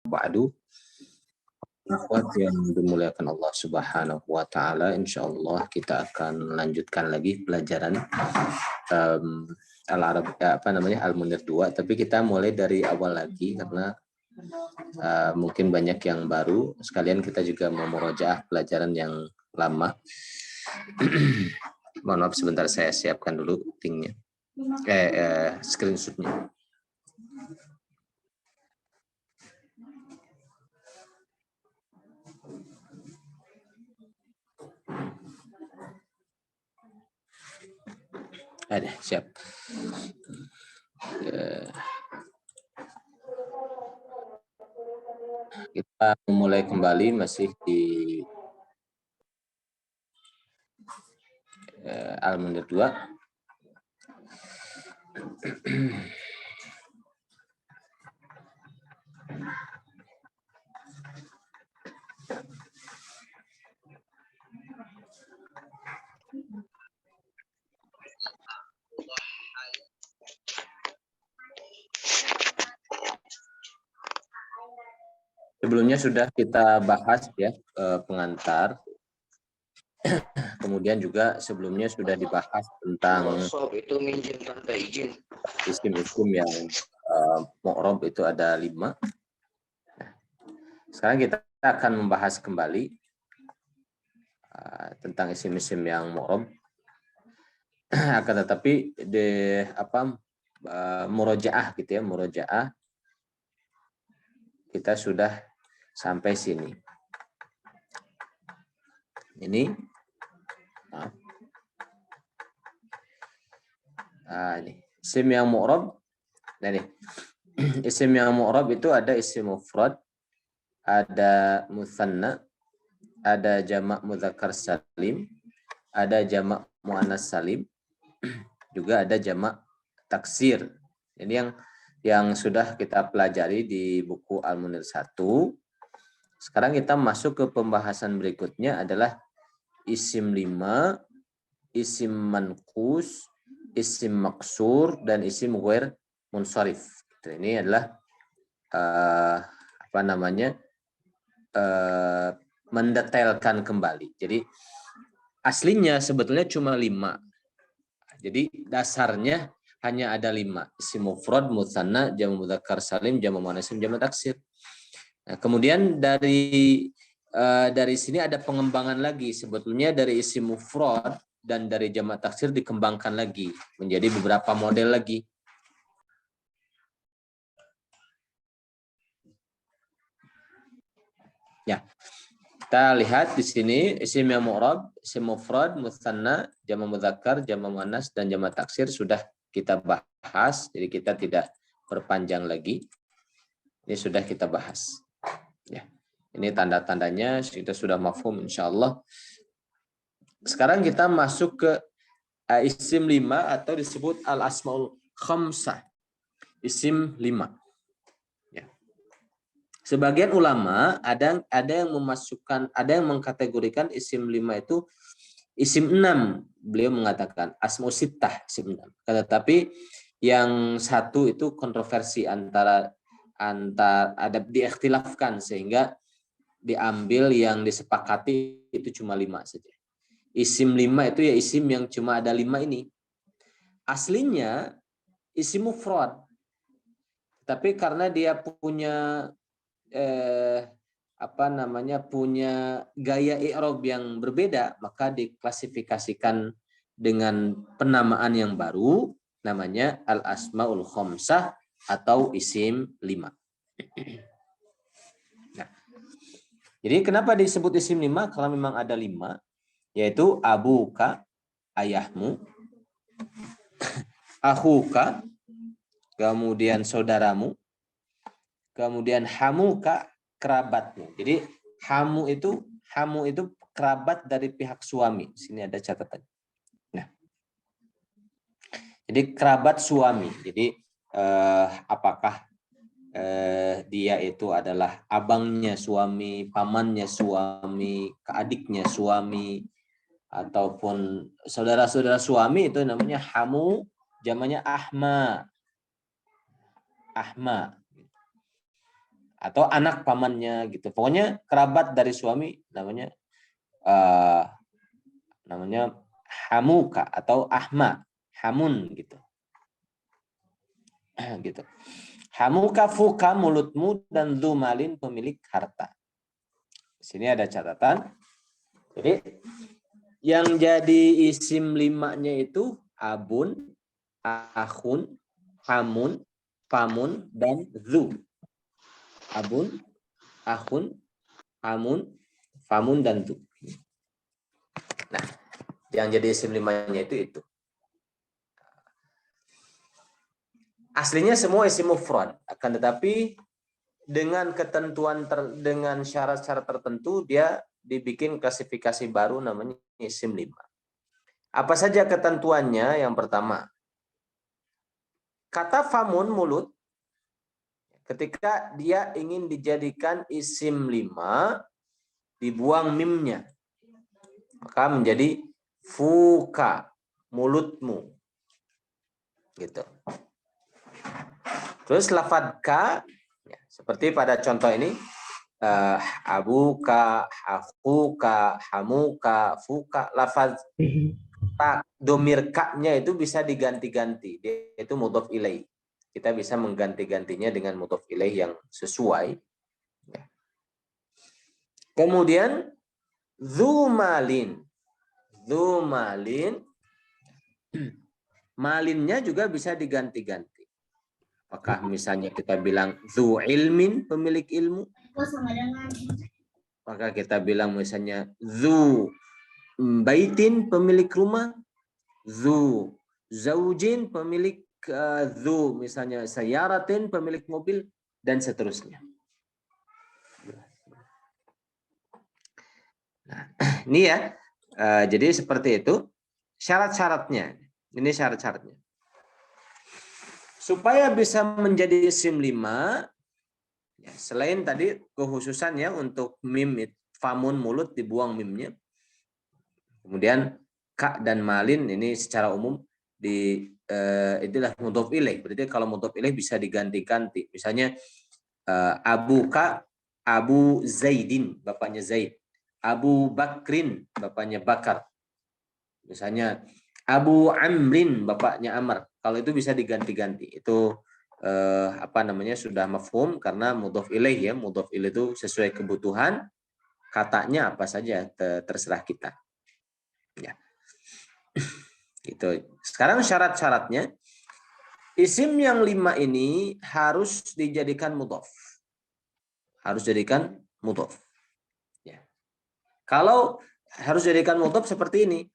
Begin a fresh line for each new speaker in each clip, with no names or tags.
Ba'du, akhwat yang dimuliakan Allah Subhanahu wa taala, insyaallah kita akan lanjutkan lagi pelajaran Al-Arab Al-Munir 2, tapi kita mulai dari awal lagi karena mungkin banyak yang baru, sekalian kita juga mau murojaah pelajaran yang lama. Mohon maaf sebentar, saya siapkan dulu tingnya. Screenshotnya. Ada, siap. Kita memulai kembali masih di Al-Munir 2. Sebelumnya sudah kita bahas ya pengantar. Kemudian juga sebelumnya sudah dibahas tentang isim-isim yang mu'rab itu ada 5. Sekarang kita akan membahas kembali tentang isim-isim yang mu'rab. Akan tetapi murojaah gitu ya, murojaah kita sudah sampai sini. Ini ini isim yang mu'rab. Nah nih, isim yang mu'rab itu ada isim mufrad, ada mutsanna, ada jamak mudzakkar salim, ada jamak muannas salim, juga ada jamak taksir. Ini yang sudah kita pelajari di buku Al-Munir 1. Sekarang kita masuk ke pembahasan berikutnya adalah isim 5, isim manqus, isim maksur, dan isim ghair munsharif. Ini adalah mendetailkan kembali. Jadi aslinya sebetulnya cuma 5. Jadi dasarnya hanya ada 5. Isim mufrad, mutsanna, jamak mudzakkar salim, jamak muannas salim, jamak taksir. Nah, kemudian dari sini ada pengembangan lagi. Sebetulnya dari isim mufrad dan dari jamak taksir dikembangkan lagi menjadi beberapa model lagi. Ya, kita lihat di sini isim yang mu'rab, isim mufrad, mutsanna, jamak mudzakkar, jamak muannas, dan jamak taksir sudah kita bahas. Jadi kita tidak perpanjang lagi. Ini sudah kita bahas. Ya, ini tanda-tandanya kita sudah mafhum insyaallah. Sekarang kita masuk ke isim 5 atau disebut al-asmaul khamsah. Isim 5. Ya. Sebagian ulama ada yang memasukkan, ada yang mengkategorikan isim 5 itu isim 6. Beliau mengatakan asmaul sittah isim 6. Tetapi yang satu itu kontroversi antara ada diikhtilafkan sehingga diambil yang disepakati itu cuma 5 saja. Isim 5 itu ya isim yang cuma ada 5 ini. Aslinya isim mufrad. Tapi karena dia punya punya gaya i'rab yang berbeda, maka diklasifikasikan dengan penamaan yang baru, namanya al-asmaul khamsah atau isim 5. Nah, jadi kenapa disebut isim 5? Karena memang ada 5, yaitu abuka, ayahmu, akhuka, kemudian saudaramu, kemudian hamuka, kerabatmu. Jadi hamu itu kerabat dari pihak suami. Sini ada catatan. Nah, jadi kerabat suami. Jadi apakah dia itu adalah abangnya suami, pamannya suami, keadiknya suami, ataupun saudara-saudara suami, itu namanya hamu, jamannya ahma. atau anak pamannya gitu. Pokoknya kerabat dari suami namanya hamuka atau ahma, hamun gitu. Gitu. Hamuka fuka mulutmu dan dumalin pemilik harta. Di sini ada catatan. Jadi yang jadi isim limanya itu abun, akhun, hamun, famun, dan zu. Abun, akhun, hamun, famun, dan zu. Nah, yang jadi isim limanya itu. Aslinya semua isim mufrad, akan tetapi dengan ketentuan dengan syarat-syarat tertentu dia dibikin klasifikasi baru namanya isim lima. Apa saja ketentuannya? Yang pertama, kata famun mulut ketika dia ingin dijadikan isim lima dibuang mimnya maka menjadi fuka mulutmu gitu. Terus lafadz ka ya, seperti pada contoh ini abuka, akuka, hamuka, fuka, lafadz domir ka-nya itu bisa diganti-ganti, itu mudhof ilaih. Kita bisa mengganti-gantinya dengan mudhof ilaih yang sesuai. Kemudian dzumalin, malinnya juga bisa diganti-ganti. Apakah misalnya kita bilang dzu ilmin, pemilik ilmu, maka kita bilang misalnya dzu baitin, pemilik rumah, dzu zaujin, pemilik dzu misalnya sayaratin, pemilik mobil, dan seterusnya. Nah, ini ya, jadi seperti itu syarat-syaratnya. Ini syarat-syaratnya. Supaya bisa menjadi isim lima, ya, selain tadi kekhususannya untuk mim, famun mulut dibuang mimnya. Kemudian ka dan malin ini secara umum itulah mudhof ilaih. Berarti kalau mudhof ilaih bisa diganti-ganti. Misalnya Abu Ka, Abu Zaidin, bapaknya Zaid. Abu Bakrin, bapaknya Bakar. Misalnya Abu Amrin, bapaknya Amr. Kalau itu bisa diganti-ganti. Itu sudah mafhum karena mudhof ilaih ya. Mudhof ilaih itu sesuai kebutuhan. Katanya apa saja terserah kita. Ya. Gitu. Sekarang syarat-syaratnya, isim yang lima ini harus dijadikan mudhof. Harus jadikan mudhof. Ya. Kalau harus jadikan mudhof seperti ini,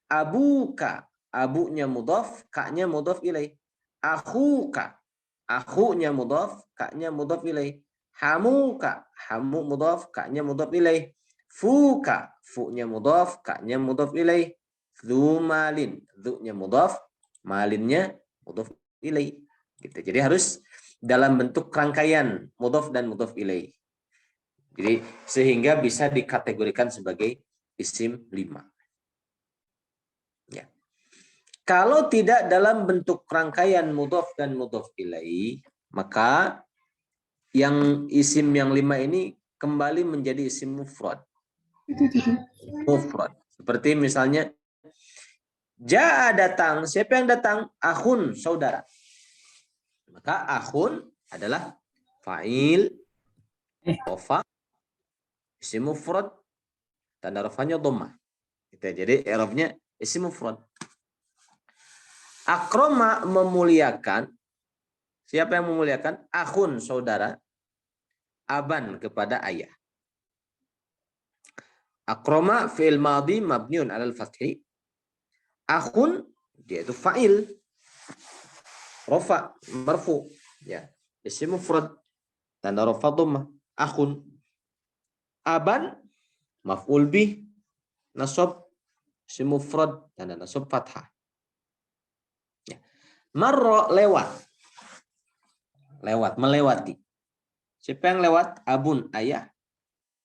abuka, abunya mudhof, ka-nya mudhof ilaih. Akhuka, akhunya mudhof, ka-nya mudhof ilaih. Hamuka, hamu mudhof, ka-nya mudhof ilaih. Fuka, fu-nya mudhof, ka-nya mudhof ilaih. Dzumalin, dzu-nya mudhof, malinnya mudhof ilaih. Gitu. Jadi harus dalam bentuk rangkaian mudhof dan mudhof ilaih. Jadi sehingga bisa dikategorikan sebagai isim lima. Ya. Kalau tidak dalam bentuk rangkaian mudhof dan mudhof ilaih, maka yang isim yang lima ini kembali menjadi isim mufrad. Mufrad. Seperti misalnya Ja'a datang, siapa yang datang? Akhun, saudara. Maka akhun adalah fa'il, rofa, isim mufrad, tanda rafanya dhammah. Jadi i'rabnya isim mufrad. Akroma memuliakan. Siapa yang memuliakan? Akhun, saudara. Aban, kepada ayah. Akroma fi'il madhi mabniun 'alal fathi. Akhun dia itu fa'il. Rafa, marfu. Ya, isim mufrad. Tanda rafa dhammah. Akhun. Aban maf'ul bih. Nasab isim mufrad, tanda nasab fathah. Ya. Marra, lewat. Lewat, melewati. Siapa yang lewat? Abun, ayah.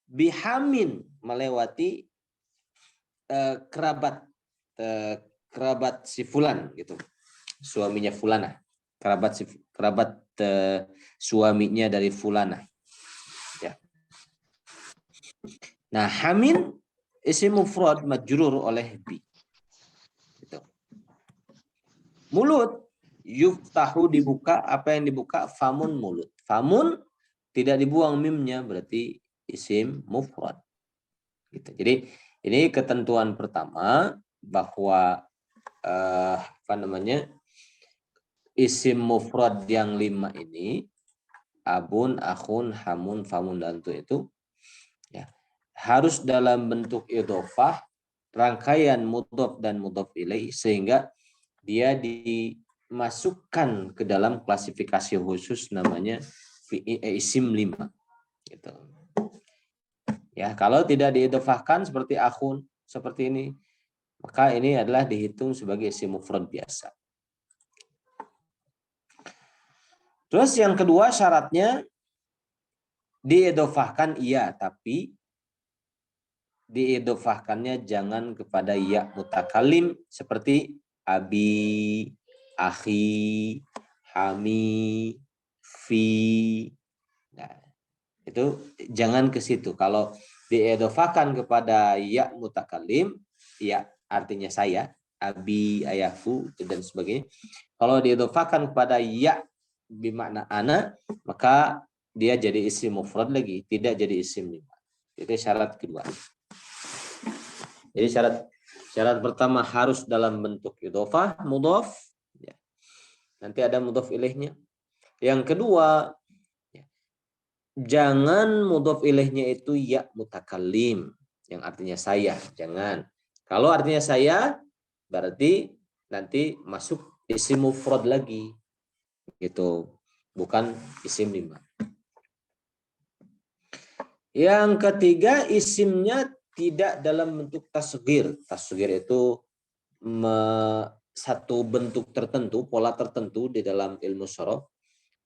Bihamin, melewati kerabat si fulan gitu. Suaminya fulana. Kerabat suaminya dari fulana. Nah, hamin isim mufrad majrur oleh bi. Gitu. Mulut yuftahu dibuka, apa yang dibuka? Famun mulut. Famun tidak dibuang mimnya, berarti isim mufrad. Gitu. Jadi ini ketentuan pertama bahwa apa namanya, isim mufrad yang 5 ini, abun, akhun, hamun, famun, dan itu ya, harus dalam bentuk idhofah, rangkaian mudhof dan mudhof ilaih, sehingga dia dimasukkan ke dalam klasifikasi khusus namanya isim 5 gitu. Ya, kalau tidak diidhofahkan seperti akhun seperti ini, maka ini adalah dihitung sebagai isim mufrad biasa. Terus yang kedua syaratnya diidhofahkan iya, tapi diidhofahkannya jangan kepada ya mutakalim seperti abi, akhi, hami, fi. Nah, itu jangan ke situ. Kalau diidhofahkan kepada ya mutakalim, ya artinya saya, abi, ayahku, dan sebagainya. Kalau diidhofahkan kepada ya bermakna ana, maka dia jadi isim mufrad lagi, tidak jadi isim 5. Itu syarat kedua. Jadi syarat pertama harus dalam bentuk idhofah, mudhof. Ya. Nanti ada mudhof ilaihnya. Yang kedua, ya, jangan mudhof ilaihnya itu ya mutakallim, yang artinya saya. Jangan. Kalau artinya saya, berarti nanti masuk isim mufrad lagi. Gitu. Bukan isim 5. Yang ketiga, isimnya tidak dalam bentuk tasghir. Tasghir itu satu bentuk tertentu, pola tertentu di dalam ilmu syarah.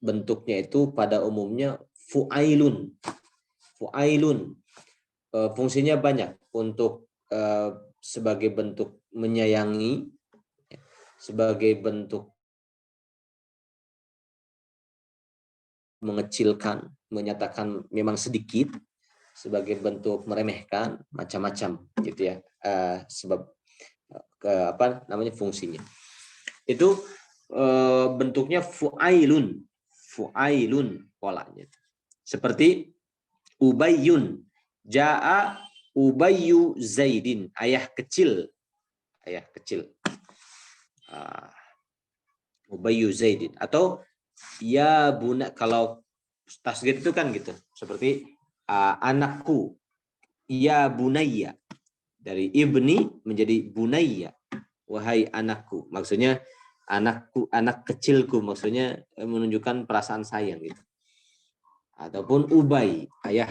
Bentuknya itu pada umumnya fu'ailun. Fu'ailun. Fungsinya banyak untuk sebagai bentuk menyayangi, sebagai bentuk mengecilkan, menyatakan memang sedikit, sebagai bentuk meremehkan, macam-macam gitu ya. Sebab apa namanya fungsinya. Itu bentuknya fu'ailun. Fu'ailun polanya. Seperti Ubayyun. Ja'a Ubayyu Zaidin. Ayah kecil. Ayah kecil. Ubayyu Zaidin. Atau ya buna, kalau tasghir itu kan gitu. Seperti anakku. Ya bunayya. Dari ibni menjadi bunayya. Wahai anakku. Maksudnya anakku, anak kecilku, maksudnya menunjukkan perasaan sayang gitu. Ataupun ubay, ayah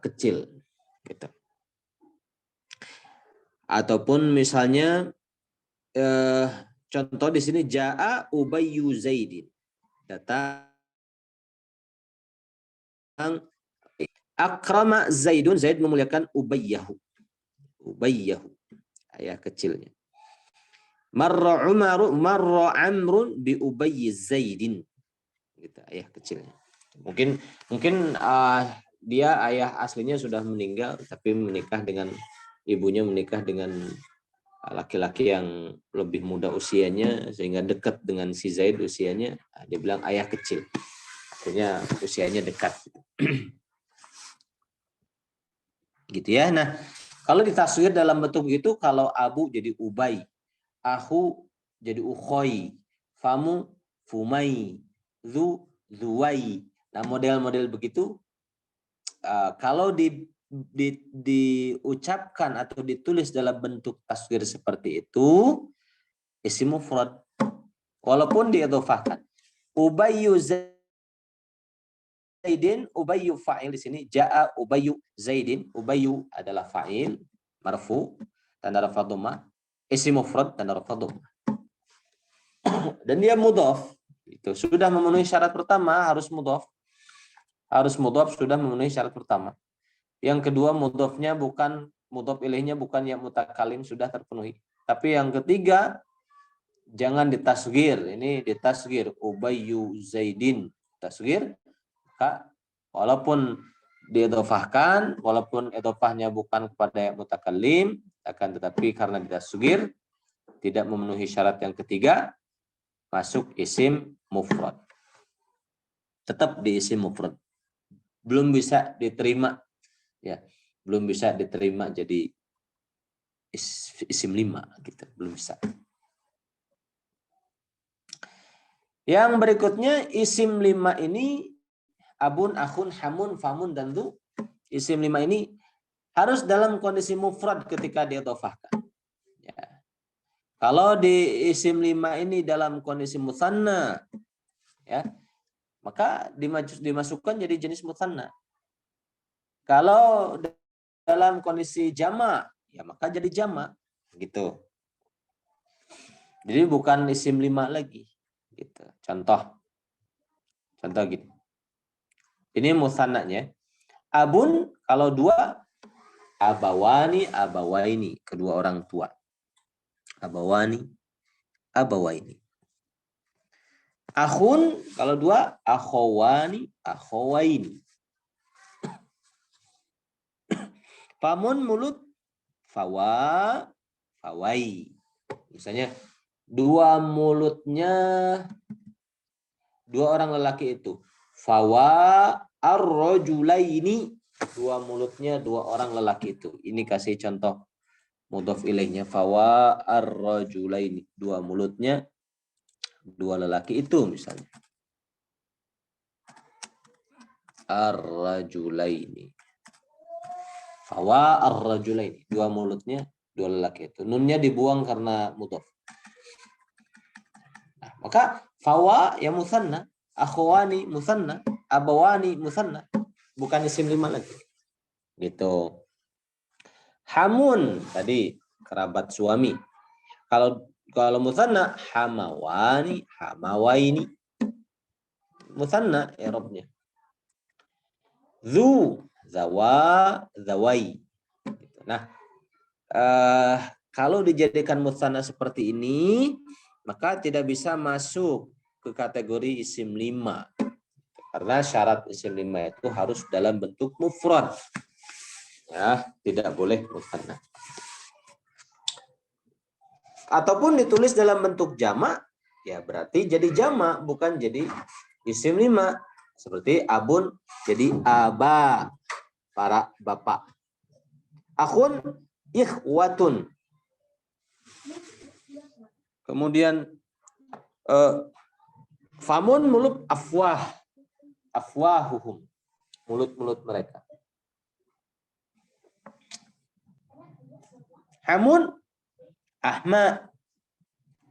kecil gitu. Ataupun misalnya contoh di sini jaa ubayyu zaidin, datang akrama zaidun, zaid memuliakan ubayyahu, ubayyahu ayah kecilnya. Marra umaru marra amrun bi ubayyi zaidin, gitu, ayah kecilnya. Mungkin dia ayah aslinya sudah meninggal, tapi menikah dengan ibunya, menikah dengan laki-laki yang lebih muda usianya, sehingga dekat dengan si Zaid usianya. Dia bilang ayah kecil, artinya usianya dekat. Gitu ya. Nah, kalau ditasghir dalam bentuk itu, kalau abu jadi ubay, ahu jadi ukhoi, famu fumai, zuwai. Nah, model-model begitu kalau diucapkan atau ditulis dalam bentuk tasghir seperti itu, isim mufrad. Walaupun diidhofahkan. Ubayyu Zaidin, Ubayyu fa'il di sini, ja'a Ubayyu Zaidin, Ubayyu adalah fa'il marfu, tanda raf'a dhammah, isim mufrad tanda raf'a dhammah. Dan dia mudhaf. Itu sudah memenuhi syarat pertama, harus mudhaf. Harus mudhaf, sudah memenuhi syarat pertama. Yang kedua, mudhafnya bukan, mudhaf ilaihnya bukan yang mutakalim, sudah terpenuhi. Tapi yang ketiga, jangan ditasghir. Ini ditasghir Ubayyu Zaidin, tasghir. Walaupun diidhofahkan walaupun idhofahnya bukan kepada mutakallim, akan tetapi karena ditasghir tidak memenuhi syarat yang ketiga, masuk isim mufrad. Tetap di isim mufrad. Belum bisa diterima, ya, belum bisa diterima jadi isim 5 gitu, belum bisa. Yang berikutnya isim 5 ini abun, akhun, hamun, famun, dan du. Isim 5 ini harus dalam kondisi mufrad ketika diidhofahkan. Ya. Kalau di isim 5 ini dalam kondisi mutsanna, ya, maka dimasukkan jadi jenis mutsanna. Kalau dalam kondisi jamak, ya maka jadi jamak, gitu. Jadi bukan isim 5 lagi, gitu. Contoh gini. Ini mutsannanya. Abun kalau 2, abawani, abawaini, kedua orang tua. Abawani, abawaini. Akhun kalau 2, akhawani, akhawaini. Famun mulut, fawa, fawai. Misalnya 2 mulutnya 2 orang lelaki itu. Fawa ar-rajulaini, 2 mulutnya 2 orang lelaki itu. Ini kasih contoh mudhof ilaihnya. Fawa ar-rajulaini, 2 mulutnya 2 lelaki itu misalnya. Ar-rajulaini. Fawa ar-rajulaini, 2 mulutnya 2 lelaki itu. Nunnya dibuang karena mudhof. Nah, maka fawa ya musanna, akhwani musanna, abawani musanna, bukan isim 5 lagi. Gitu. Hamun tadi kerabat suami. Kalau musanna hamawani, hamawaini. Musanna i'rabnya. Zu, zawa, zawai. Nah, kalau dijadikan musanna seperti ini, maka tidak bisa masuk ke kategori isim 5. Karena syarat isim 5 itu harus dalam bentuk mufrad. Ya, tidak boleh musanna. Ataupun ditulis dalam bentuk jamak, ya berarti jadi jamak, bukan jadi isim 5. Seperti abun jadi aba, para bapak. Akhun ikhwatun. Kemudian famun mulut afwah, afwahuhum, mulut-mulut mereka. Hamun ahma,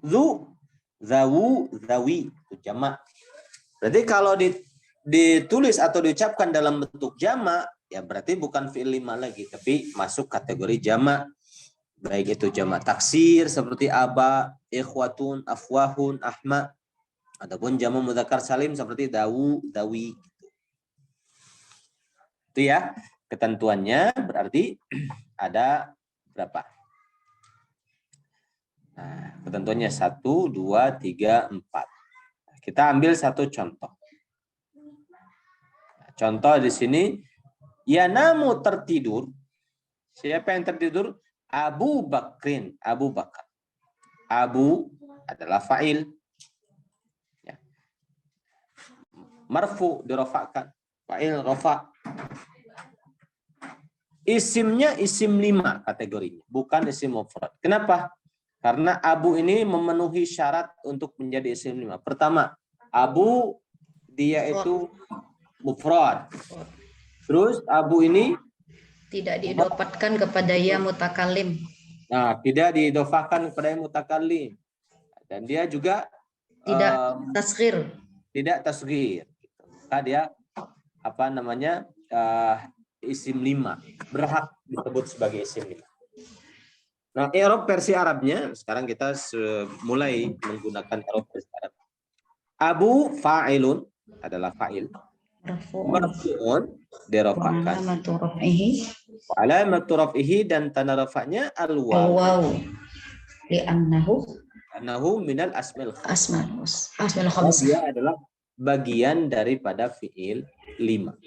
zu, zawu, zawi, itu jamak. Berarti kalau ditulis atau diucapkan dalam bentuk jamak, ya berarti bukan fi'il 5 lagi, tapi masuk kategori jamak. Baik itu jamak taksir seperti aba, ikhwatun, afwahun, ahma, ataupun jamak mudzakkar salim seperti dawu, dawi. Itu ya ketentuannya, berarti ada berapa? Nah, ketentuannya 1, 2, 3, 4. Kita ambil satu contoh. Contoh di sini, yanamu tertidur. Siapa yang tertidur? Abu Bakrin, Abu Bakar. Abu adalah fa'il. Ya. Marfu dirofakkan. Fa'il rofa. Isimnya isim 5 kategorinya, bukan isim mufrad. Kenapa? Karena Abu ini memenuhi syarat untuk menjadi isim 5. Pertama, Abu dia itu mufrad. Terus Abu ini
tidak diidopatkan kepada ya mutakallim.
Nah, tidak diidofahkan kepada yang mutakallim. Dan dia juga
tidak tasghir.
Tidak tasghir. Maka dia isim 5. Berhak disebut sebagai isim 5. Nah, i'rab versi Arabnya, sekarang kita mulai menggunakan i'rab versi Arab. Abu fa'ilun adalah fa'il. Marfu'un dirafa'kan. Alamatu raf'ihi dan tanda rafa'nya al-waw. Li'annahu minal asmil khamsah. Dia adalah bagian daripada fi'il 5.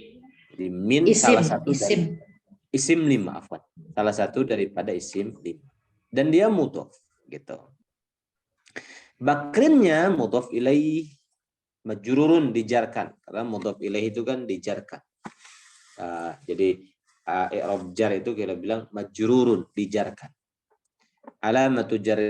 Jadi min salah satu dari isim 5, afwan. Salah satu daripada isim 5. Dan dia mudhof gitu. Bakrinnya mudhof ilaih majrurun, dijarkan. Karena mudhof ilaih itu kan dijarkan. Jadi i'rab jar itu kita bilang majrurun, dijarkan. Alamatu jar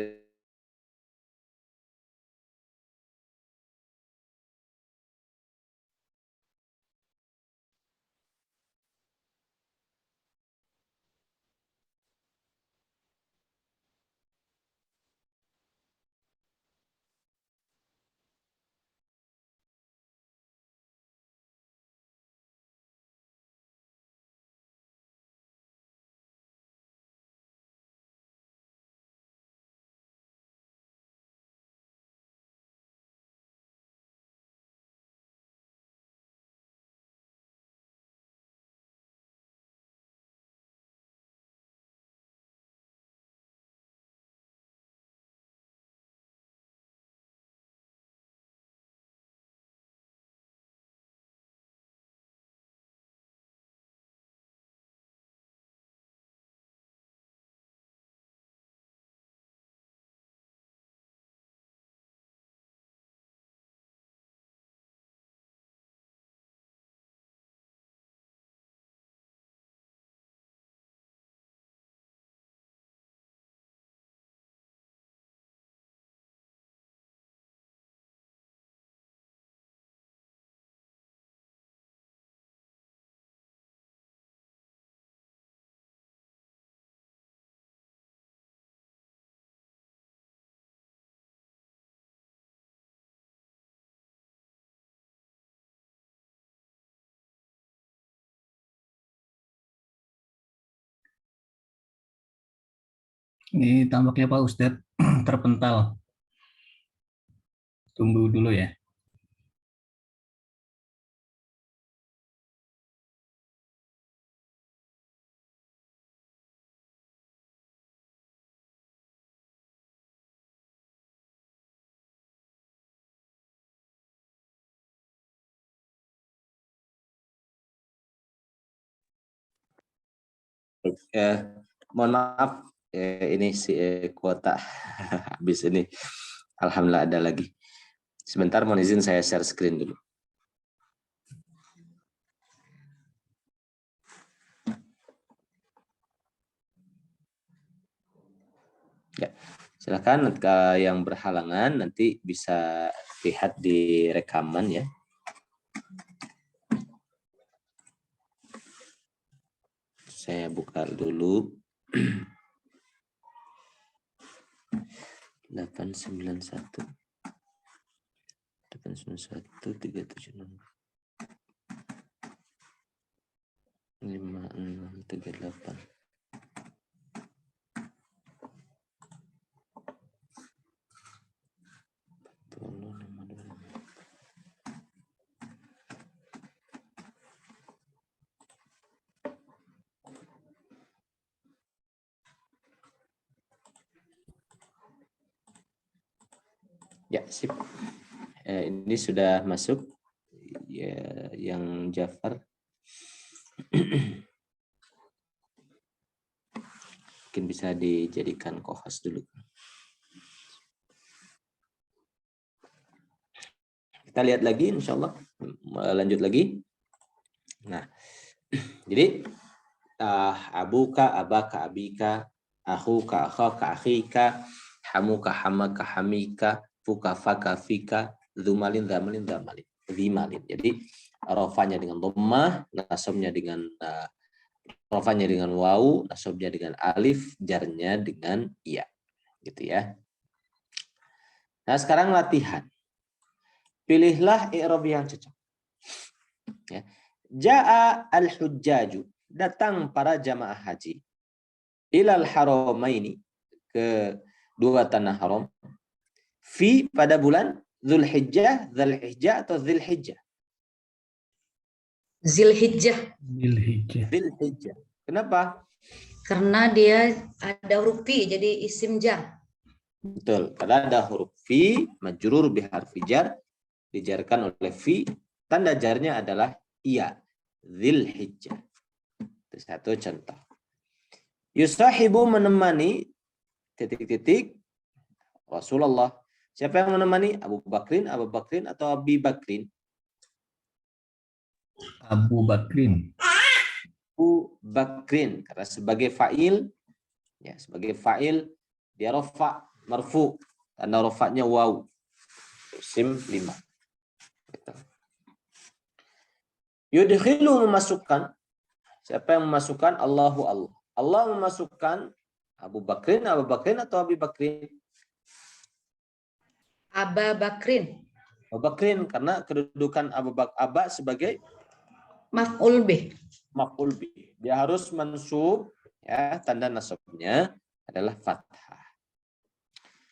Ini tampaknya Pak Ustadz terpental. Tunggu dulu ya.
mohon maaf, ini si kuota habis ini. Alhamdulillah ada lagi. Sebentar, mohon izin saya share screen dulu. Ya, silakan yang berhalangan nanti bisa lihat di rekaman ya. Saya buka dulu. 891 376 5638. Ya, sip. Ini sudah masuk ya, yang Jafar. Mungkin bisa dijadikan co-host dulu. Kita lihat lagi, insya Allah. Lanjut lagi. Nah, jadi abuka, abaka, abika, akhuka, akhaka, akhika, hamuka, hamaka, hamika, fuka, faka, fika, zumalin, zamalin, zamalin, zimalin. Jadi rofanya dengan dhammah, nasabnya dengan rofanya dengan wawu, nasabnya dengan alif, jarnya dengan iya, gitu ya. Nah, sekarang latihan. Pilihlah i'rab yang cocok. Ya. Ja'a al-hujjaju, datang para jamaah haji. Ilal haramaini, ke dua tanah haram. Fi, pada bulan Dzulhijjah, Dzulhijjah atau Dzulhijjah?
Zilhijjah.
Dzulhijjah. Kenapa?
Karena dia ada huruf fi, jadi isim jar.
Betul, karena ada huruf fi, majrur biharfi jar, dijarkan oleh fi, tanda jarnya adalah iya. Dzulhijjah. Itu satu contoh. Yusahibu menemani titik-titik Rasulullah. Siapa yang menemani? Abu Bakrin atau Abi Bakrin?
Abu Bakrin.
Abu Bakrin, karena sebagai fa'il, ya sebagai fa'il dia rafa marfu, tanda rafa'nya waw. Isim 5. Gitu. Yudkhilu memasukkan. Siapa yang memasukkan? Allahu Allah. Allah memasukkan Abu Bakrin atau Abi Bakrin?
Aba Bakrin.
Abu Bakrin, karena kedudukan Aba sebagai
Maf'ul bih.
maf'ul bih. Dia harus mansub, ya, tanda nasabnya adalah fathah.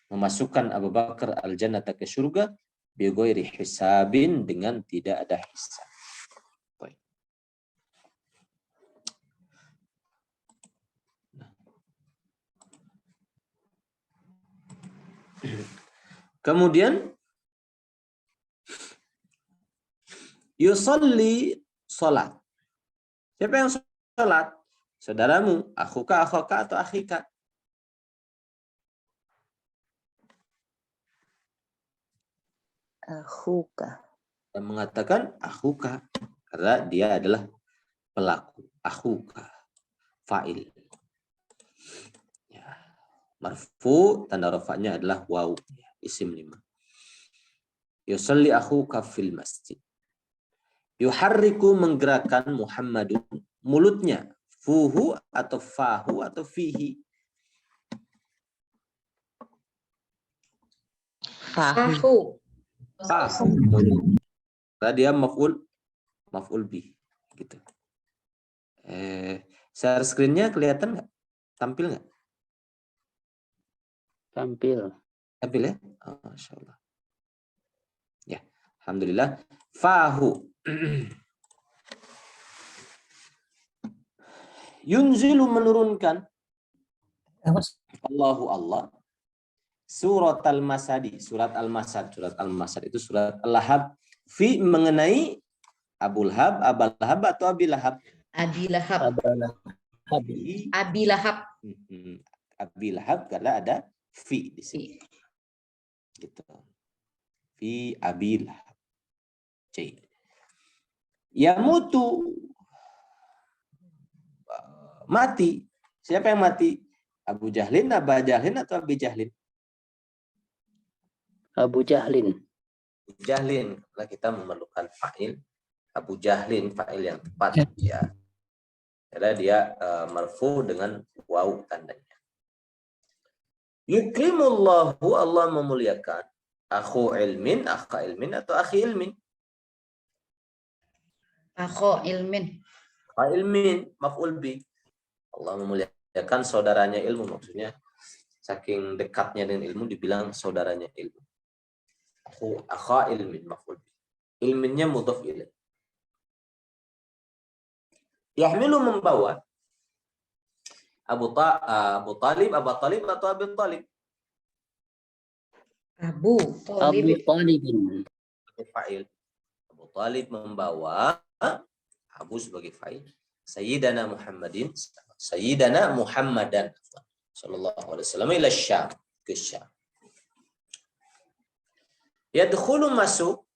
Memasukkan Abu Bakar al-jannata ke surga bi ghairi hisabin, dengan tidak ada hisab. Kemudian yusolli salat. Siapa yang salat? Saudaramu, akhuka atau akhika?
Akhuka.
Yang mengatakan akhuka karena dia adalah pelaku. Akhuka, fa'il. Ya. Marfu, tanda rafa'nya adalah waw, isim 5. Yusalli akhuka fil masjid. Yuharriku, menggerakkan Muhammadun, mulutnya, fuhu atau fahu atau fihi.
Fahu.
Fahu. Karena dia maf'ul bih, gitu. Share screen-nya kelihatan nggak? Tampil nggak? Tampil ya? Oh, Masya Allah. Ya, alhamdulillah. Fahu. Yunzilu, menurunkan. Allahu Allah. Surat Al-Masadi, surat Al-Masad itu surat Al-Lahab, fi, mengenai Abu Lahab, Abal Lahab atau Abi Lahab?
Abi Lahab. Abi Lahab.
Abi Lahab karena ada fi di sini. Gitu. Fi Abi Lahab. C. Yamutu, mati. Siapa yang mati? Abu Jahlin, Aba Jahlin atau Abi Jahlin?
Abu Jahlin.
Abu Jahlin, karena kita memerlukan fa'il. Abu Jahlin, fa'il yang tepat, ya. Karena dia marfu dengan waw tandanya. Yukrimullahu, Allah memuliakan. Akhu ilmin, akha ilmin atau akhi ilmin?
Akho ilmin.
Akha ilmin, maf'ul bi. Allah memuliakan saudaranya ilmu, maksudnya saking dekatnya dengan ilmu dibilang saudaranya ilmu. Akha ilmin, maf'ul bi. Ilminnya mudhaf ilaih. Yahmilu, membawa. Abu Talib atau Abi Talib?
Abu
Abu
Talib.
Talibin.
Fa'il. Abu Talib membawa, Abu sebagai fa'il. Sayyidana Muhammadan sallallahu alaihi wasallam ila Syam, ke Syam. Yadkhulu, masuk.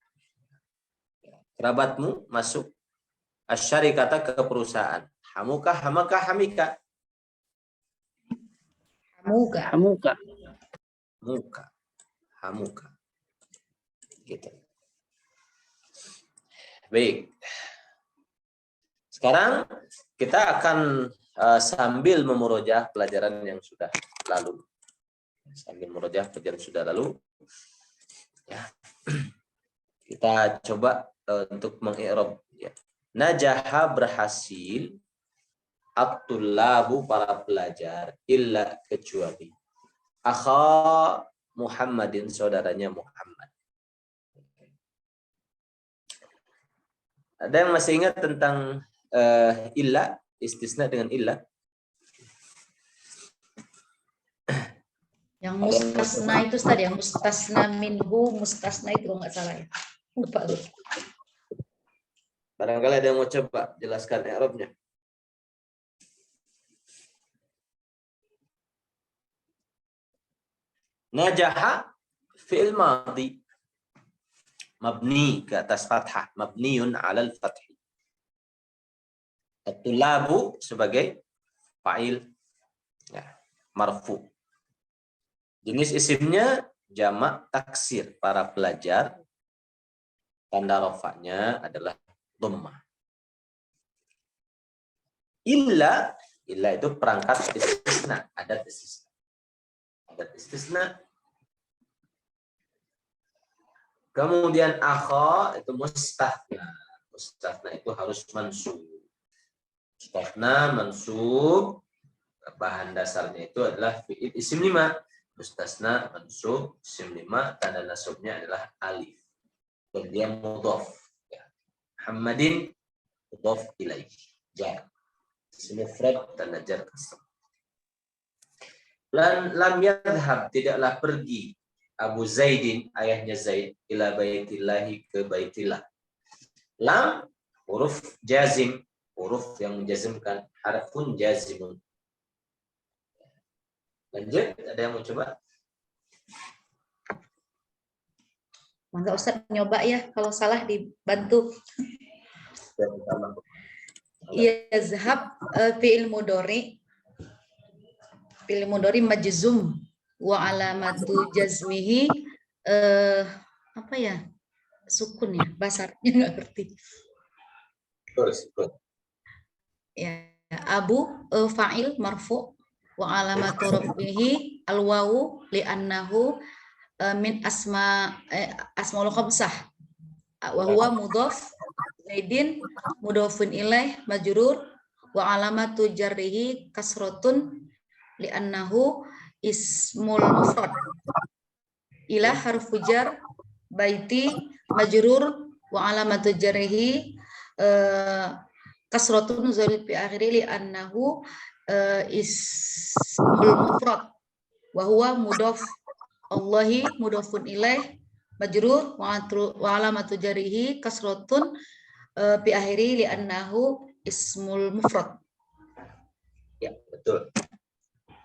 Kerabatmu masuk. Asyarikata, ke perusahaan. Hamuka, hamaka, hamika.
Hamuka.
Hamuka. Gitu. Baik. Sekarang kita akan sambil memurojaah pelajaran yang sudah lalu. Ya. Kita coba untuk mengi'rab, ya. Najaha, berhasil, at-tullabu, para pelajar, illa, kecuali akha Muhammadin, saudaranya Muhammad. Ada yang masih ingat tentang illa, istisna dengan illa?
Yang mustasna itu tadi, yang mustasna minhu, mustasna itu nggak salah ya. Lupa.
Barangkali ada yang mau coba jelaskan i'rabnya. Najaha fi'il madhi mabni ke atas fathah, mabniun 'alal fathi. At-tulabu sebagai fa'il ya, marfu. Jenis isimnya jamak taksir, para pelajar. Tanda rafa'nya adalah dhammah. Illa itu perangkat istisna, adat istisna. Adat istisna. Kemudian akha itu mustafna. Mustafna itu harus mansub. Mustafna mansub, bahan dasarnya itu adalah fi'il isim 5. Mustasna mansub isim 5, tanda nasabnya adalah alif. Dan dia mudhaf. Ya. Muhammadin mudhaf ilaih. Jar. Isim mufrad tanda jar kasrah. Lam yadhhab, tidaklah pergi Abu Zaidin, ayahnya Zaid, ila baitillahi, ke baitillah. Lam huruf jazim, huruf yang menjazmkan, harfun jazimun. Lanjut, ada yang mau coba?
Mangga Ustaz nyoba ya, kalau salah dibantu. Yazhab fi'il mudhari. Fi'il mudhari majzum wa alamatu jazmihi apa ya? Sukun ya, bahasanya nggak ngerti.
Terus.
Ya, Abu fa'il marfu wa alamatu rafihi alwawu li'annahu min asmaul khamsah wa huwa mudhaf. Zaidin mudhafun ilaih majrur wa alamatu jarrihi kasratun li'annahu ismul mufrad. Ila harfu jar, baiti majrur wa alamatu jarrihi kasratun zalid bi akhiri li'annahu ismul mufrad wa huwa mudhaf. Allahi mudhafun ilaih majrur wa alamatu jarrihi kasratun bi akhiri li'annahu ismul mufrad.
Ya, betul.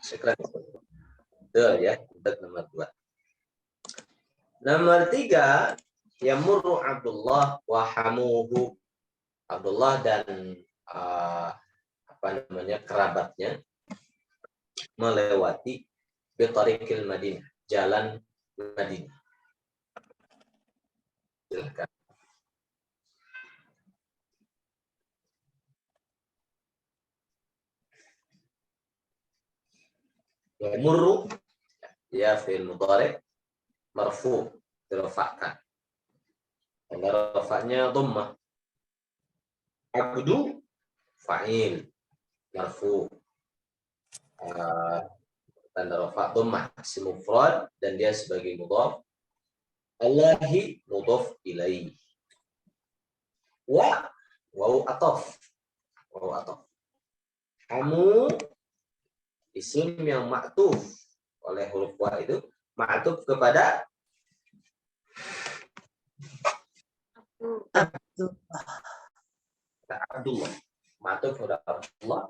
Sekarang betul ya, untuk nomor 2. Nomor 3, yamurru Abdullah wa hamuhu. Abdullah dan kerabatnya melewati bitariqil Madinah, jalan Madinah. Silakan. Yamurru ya fi'il mudhari marfu, dirafa'kan. Tanda rafa'nya dhammah. Abdu fa'il marfu. Tanda rafa' dhammah, isim mufrad dan dia sebagai mudhaf. Allahi mudhaf ilaih. Wawu ataf. Wawu ataf. Kamu isim yang ma'tuf oleh huruf wa itu ma'tuf kepada Abdullah. Ma'tuf kepada Abdullah.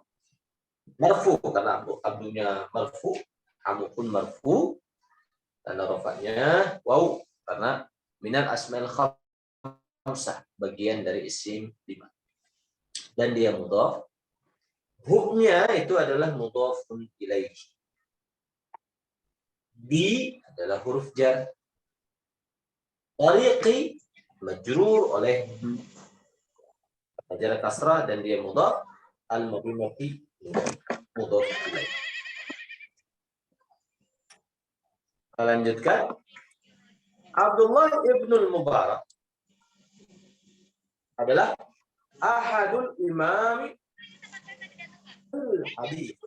Marfu karena abdunya marfu, kamu pun marfu. Tanda rafa'nya waw karena minal asmail khamsah, bagian dari isim 5. Dan dia mudhaf. Huknya itu adalah mudhafun ilaih. Bi adalah huruf jar. Tariqi majrur oleh jar kasrah dan dia mudhaf. Al-mudhimati mudhaf ilaih. Lanjutkan. Abdullah ibnul Mubarak adalah ahadul imami hadis.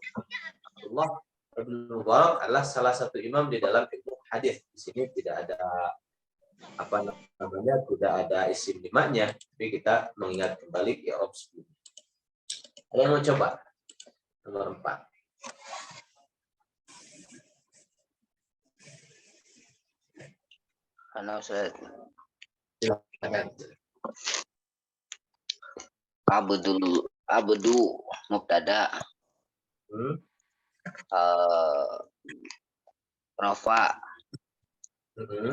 Abdullah ibnul Mubarak adalah salah satu imam di dalam ilmu hadis. Di sini tidak ada tidak ada isim 5-nya, tapi kita mengingat kembali i'rab sebelumnya. Ada yang mau coba? Nomor 4.
Halo Ustaz.
Silakan.
abdu mubtada. Rafa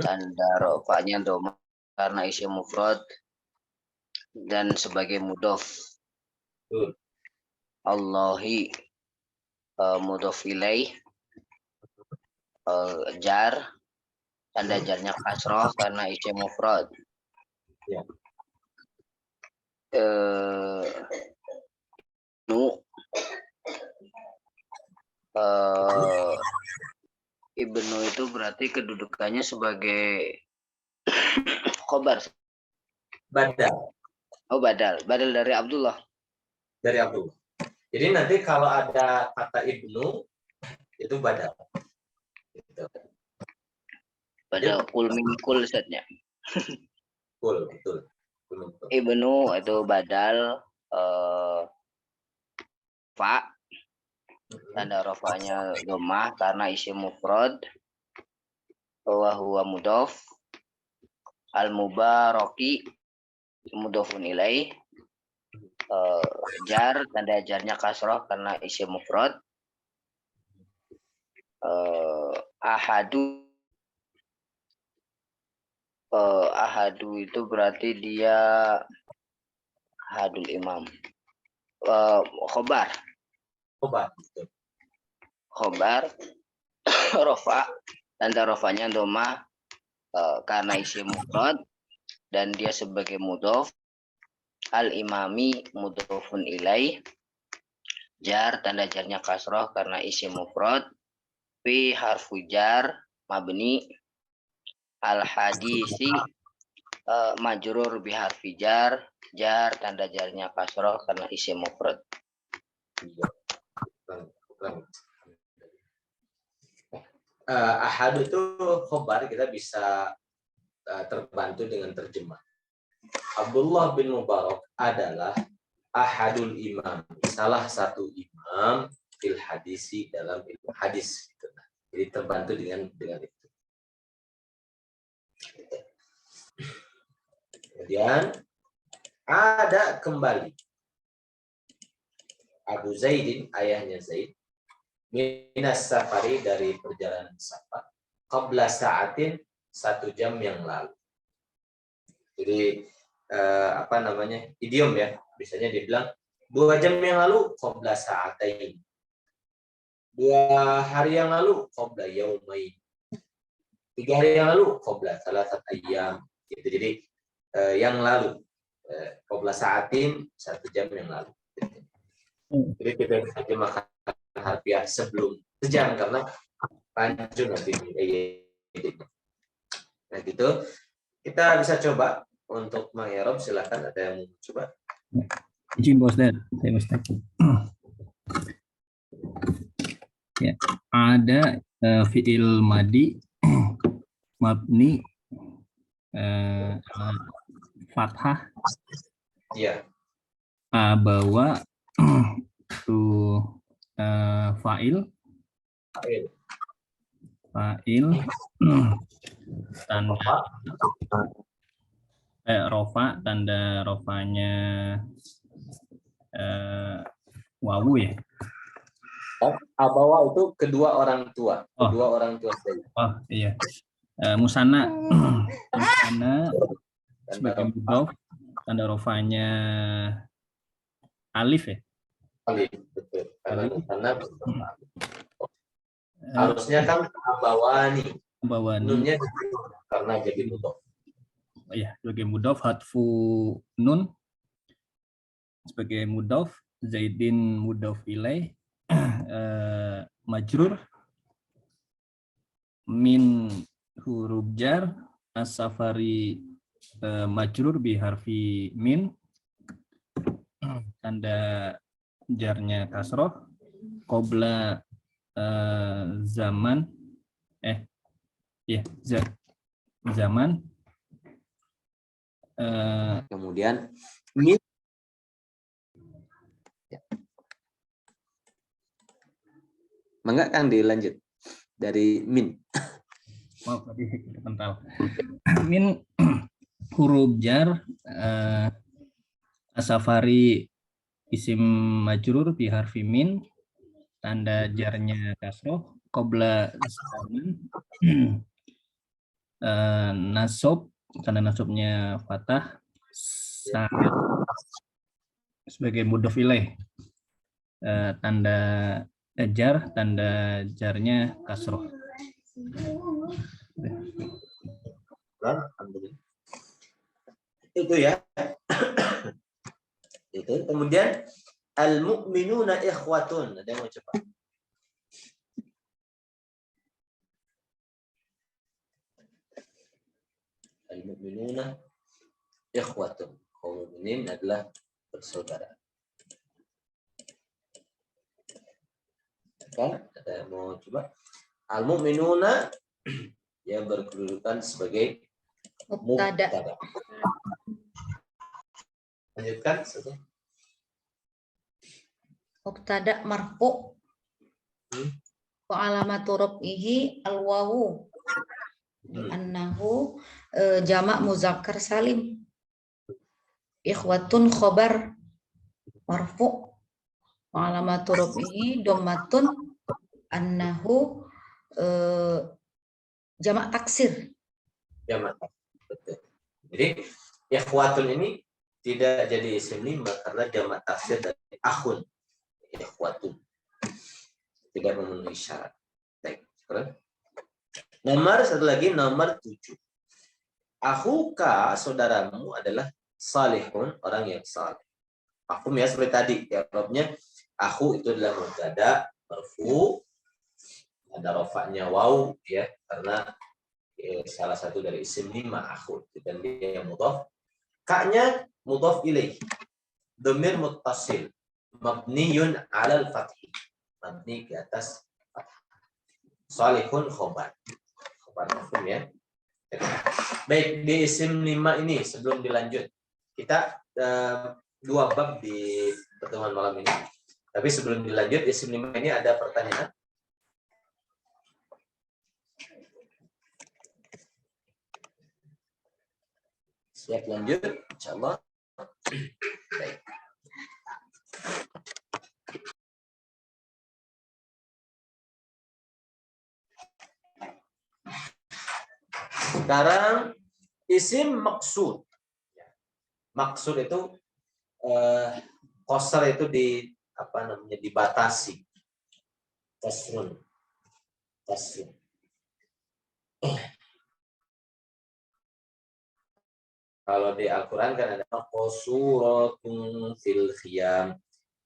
tanda rofanya doma karena isim mufrad dan sebagai mudhof. Allahi mudhof ilaih, jar tanda jarnya kasroh karena isim mufrad.
Ya.
Ibnu itu berarti kedudukannya sebagai khobar.
Badal.
Oh, badal dari Abdullah.
Dari Abdullah. Jadi nanti kalau ada kata ibnu itu badal. Gitu.
Badal kul min kul setnya.
Kul, betul.
Ibnu itu badal fa tanda rofanya dhammah karena isim mufrad, wa huwa mudhof, al mubaraki mudhofun ilaih, jar tanda jarnya kasroh karena isim mufrad, ahadu itu berarti dia ahadul imam, khobar rofa tanda rofanya doma karena isim mufrad dan dia sebagai mudhof, al imami mudhofun ilaih, jar tanda jarnya kasroh karena isim mufrad, fi harfu jar mabni, al hadisi majrur bi harfi jar tanda jarnya kasroh karena isim mufrad.
Ahad itu khobar, kita bisa terbantu dengan terjemah. Abdullah bin Mubarak adalah ahadul imam, salah satu imam fil hadisi, dalam ilmu hadis. Jadi terbantu dengan itu. Kemudian ada kembali Abu Zaidin, ayahnya Zaid, minas safari, dari perjalanan safar, qabla sa'atin, 1 jam yang lalu. Jadi idiom ya, biasanya dibilang 2 jam yang lalu qabla sa'atain, 2 hari yang lalu qabla yaumain, 3 hari yang lalu qabla salasat ayyam gitu. Jadi yang lalu qabla sa'atin, 1 jam yang lalu. Jadi kita terjemahkan harfiah sebelum sejam karena lanjut nanti. Nah gitu, kita bisa coba untuk mengirob. Silakan, ada yang mau coba?
Izin Bos Dan, saya Ustaz. Ya, ada fiil madi mabni fathah.
Iya.
Bahwa itu fa'il tanda rofa, tanda rofanya wawu ya.
Abawa itu kedua orang tua. Orang tua saya.
Oh iya. Musanna sebagai mudhof, tanda rofanya alif ya.
Alif, betul. Karena harusnya kan abawani. Nunnya karena jadi mudhof.
Oh iya, sebagai mudhof, hatfu nun sebagai mudhof, Zaidin mudhof ilaih, majrur min huruf jar, as-safari majrur bi harfi min, tanda jarnya kasroh, qabla zaman zaman,
kemudian min. Mangga Kang dilanjut dari min.
Maaf tadi kental. Min huruf jar As-Safari isim majrur bi harfi min, tanda jarnya kasroh, qabla zaman. Nasob, tanda nasobnya fathah, sebagai mudhof ilaih. Tanda jar, tanda jarnya kasroh.
Alhamdulillah. Itu ya. Itu. Kemudian al-mu'minuna ikhwatun. Ada yang mau coba? Al-mu'minuna ikhwatun. Kaum mukminin adalah bersaudara. Kan? Ada yang mau coba? Al-mu'minuna yang berkedudukan sebagai
Mubtada.
mubtada. Lanjutkan.
Mubtada marfu. Wa alamatu raf'ihi al-wawu. Annahu jamak muzakkar salim. Ikhwatun khobar marfu. Wa alamatu raf'ihi dhammatun. Annahu jamak taksir.
Jamak. Betul. Jadi ikhwatun ini tidak jadi isim lima karena jamak taksir dari akhun. Ikhwatun. Tidak memenuhi syarat. Baik. Nomor satu lagi, nomor 7. Akhuka, saudaramu adalah salihun, orang yang saleh. Akhum ya seperti tadi, i'rabnya akhu itu adalah mubtada marfu, ada rafa'nya waw ya, karena salah satu dari isim lima akhu, dan dia yang mudhaf. Ka-nya mudhaf ilaih, dhamir muttasil, mabniyun 'alal fathi, mabni ke atas fathah. Salihun khobar. Khobar ya. Baik, di isim 5 ini sebelum dilanjut, kita dua bab di pertemuan malam ini. Tapi sebelum dilanjut isim 5 ini ada pertanyaan. Siap lanjut, insyaallah. Baik. Sekarang isim maksud. Maksud itu qasar itu dibatasi. Tasrun. Kalau di Al-Qur'an kan ada maqsuratun fil khiyam.